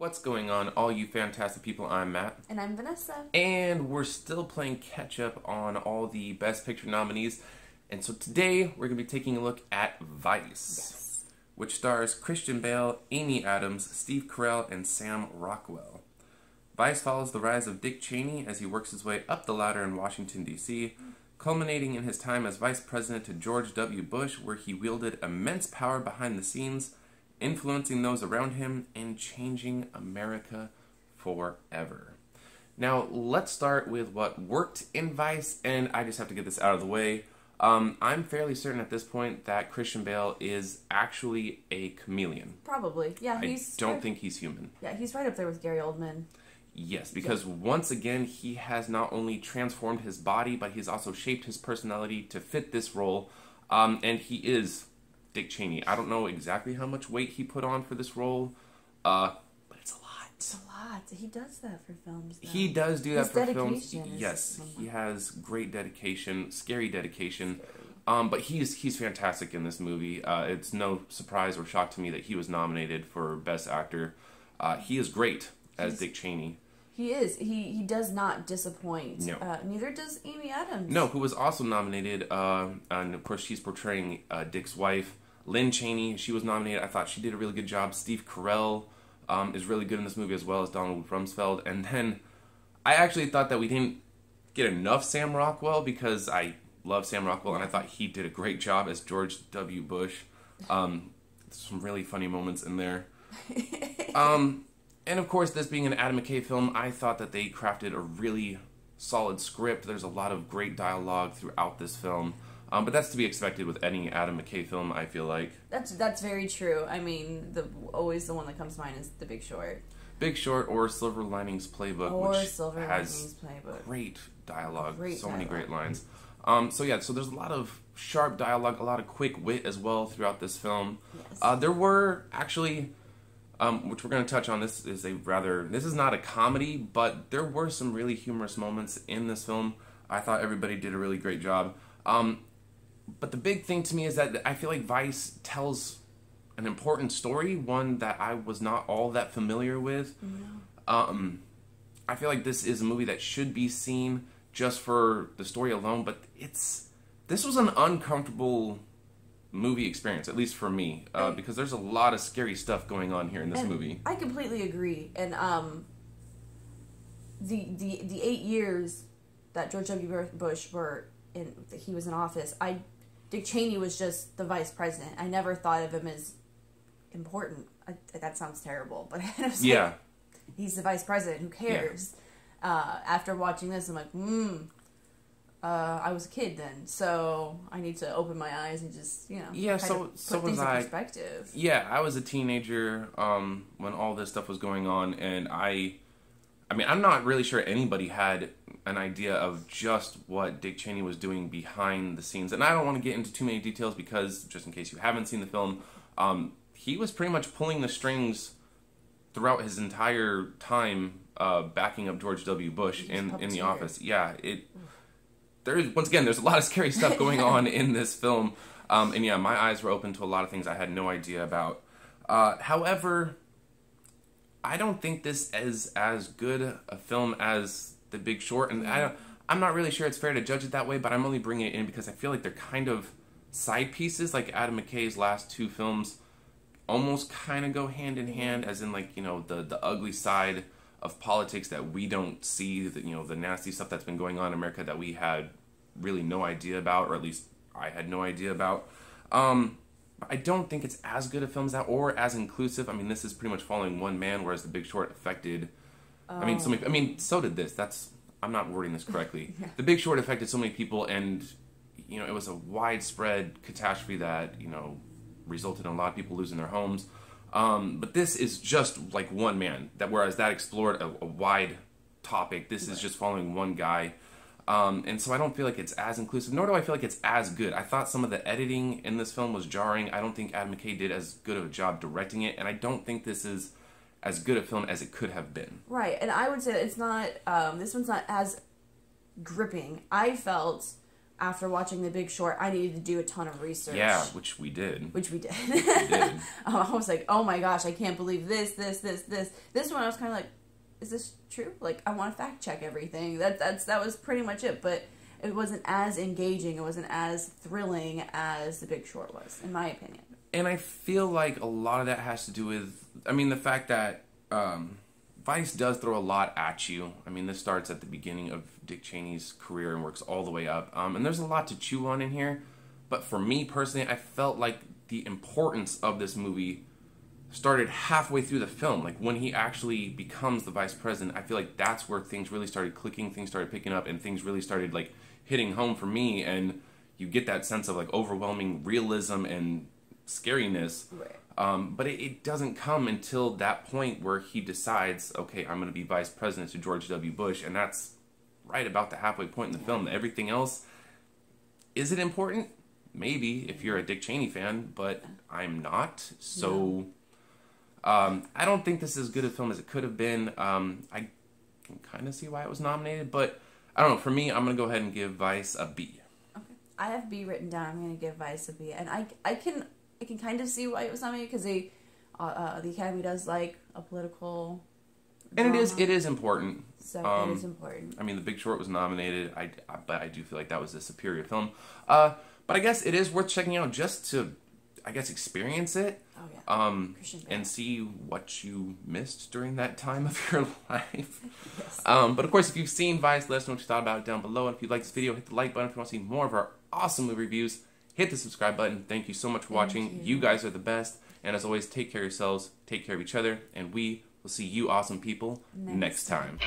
What's going on, all you fantastic people? I'm Matt. And I'm Vanessa. And we're still playing catch up on all the Best Picture nominees. And so today we're going to be taking a look at Vice, which stars Christian Bale, Amy Adams, Steve Carell, and Sam Rockwell. Vice follows the rise of Dick Cheney as he works his way up the ladder in Washington, D.C., culminating in his time as vice president to George W. Bush, where he wielded immense power behind the scenes, influencing those around him, and changing America forever. Now, let's start with what worked in Vice, and I just have to get this out of the way. I'm fairly certain at this point that Christian Bale is actually a chameleon. Probably, yeah. I don't think he's human. Yeah, he's right up there with Gary Oldman. Yes, because once again, he has not only transformed his body, but he's also shaped his personality to fit this role, and he is Dick Cheney. I don't know exactly how much weight he put on for this role, but it's a lot. It's a lot. He does that for films, though. He does do that for films. Yes, he has great dedication, scary dedication. But he's fantastic in this movie. It's no surprise or shock to me that he was nominated for Best Actor. He is great as Dick Cheney. He is. He does not disappoint. No. Neither does Amy Adams. No, who was also nominated, and of course she's portraying Dick's wife, Lynn Cheney. She was nominated. I thought she did a really good job. Steve Carell is really good in this movie, as well as Donald Rumsfeld. And then I actually thought that we didn't get enough Sam Rockwell, because I love Sam Rockwell, and I thought he did a great job as George W. Bush. Some really funny moments in there. And of course, this being an Adam McKay film, I thought that they crafted a really solid script. There's a lot of great dialogue throughout this film. But that's to be expected with any Adam McKay film, I feel like. That's very true. I mean, always the one that comes to mind is The Big Short. Big Short or Silver Linings Playbook, which has great dialogue. Many great lines. So there's a lot of sharp dialogue, a lot of quick wit as well throughout this film. Yes. There were actually... which we're going to touch on. This is not a comedy, but there were some really humorous moments in this film. I thought everybody did a really great job. But the big thing to me is that I feel like Vice tells an important story, one that I was not all that familiar with. No. I feel like this is a movie that should be seen just for the story alone, but this was an uncomfortable movie experience, at least for me, because there's a lot of scary stuff going on here in this movie. I completely agree. And the 8 years that George W. Bush he was in office, Dick Cheney was just the vice president. I never thought of him as important. That sounds terrible, but I was like, he's the vice president. Who cares? Yeah. After watching this, I'm like, I was a kid then, so I need to open my eyes and just, put things in perspective. Yeah, I was a teenager when all this stuff was going on, and I'm not really sure anybody had an idea of just what Dick Cheney was doing behind the scenes. And I don't want to get into too many details because, just in case you haven't seen the film, he was pretty much pulling the strings throughout his entire time backing up George W. Bush in the office. Yeah, there's a lot of scary stuff going on in this film. And yeah, my eyes were open to a lot of things I had no idea about. However, I don't think this is as good a film as The Big Short. And I'm not really sure it's fair to judge it that way, but I'm only bringing it in because I feel like they're kind of side pieces. Like Adam McKay's last two films almost kind of go hand in hand, as in the ugly side of politics that we don't see, the nasty stuff that's been going on in America that we had really no idea about, or at least I had no idea about. I don't think it's as good a film as that, or as inclusive. I mean, this is pretty much following one man, whereas The Big Short affected... so did this. I'm not wording this correctly. Yeah. The Big Short affected so many people, and, it was a widespread catastrophe that, resulted in a lot of people losing their homes. But this is just like one man, whereas that explored a wide topic. This is just following one guy. And so I don't feel like it's as inclusive, nor do I feel like it's as good. I thought some of the editing in this film was jarring. I don't think Adam McKay did as good of a job directing it, and I don't think this is as good a film as it could have been. Right, and I would say it's not, this one's not as gripping. I felt after watching The Big Short, I needed to do a ton of research. Yeah, which we did. Which we did. We did. I was like, oh my gosh, I can't believe this. This one I was kind of like, is this true? Like, I want to fact check everything. That was pretty much it, but it wasn't as engaging, it wasn't as thrilling as The Big Short was, in my opinion. And I feel like a lot of that has to do with, I mean, the fact that Vice does throw a lot at you. I mean, this starts at the beginning of Dick Cheney's career and works all the way up. And there's a lot to chew on in here. But for me personally, I felt like the importance of this movie started halfway through the film. Like, when he actually becomes the vice president, I feel like that's where things really started clicking, things started picking up, and things really started, like, hitting home for me. And you get that sense of, like, overwhelming realism and scariness. Right. But it doesn't come until that point where he decides, okay, I'm going to be vice president to George W. Bush, and that's right about the halfway point in the film. Everything else, is it important? Maybe, if you're a Dick Cheney fan, but I'm not. So, I don't think this is as good a film as it could have been. I can kind of see why it was nominated, but I don't know. For me, I'm going to go ahead and give Vice a B. Okay. I have B written down. I'm going to give Vice a B. And I can kind of see why it was nominated, because the Academy does like a political and drama. it is important. So it is important. I mean, The Big Short was nominated, but I do feel like that was a superior film. But I guess it is worth checking out just to, I guess, experience it. Oh yeah. And see what you missed during that time of your life. Yes. But of course, if you've seen Vice, let us know what you thought about it down below. And if you like this video, hit the like button. If you want to see more of our awesome movie reviews, hit the subscribe button. Thank you so much for watching. You guys are the best. And as always, take care of yourselves, take care of each other, and we will see you awesome people next time.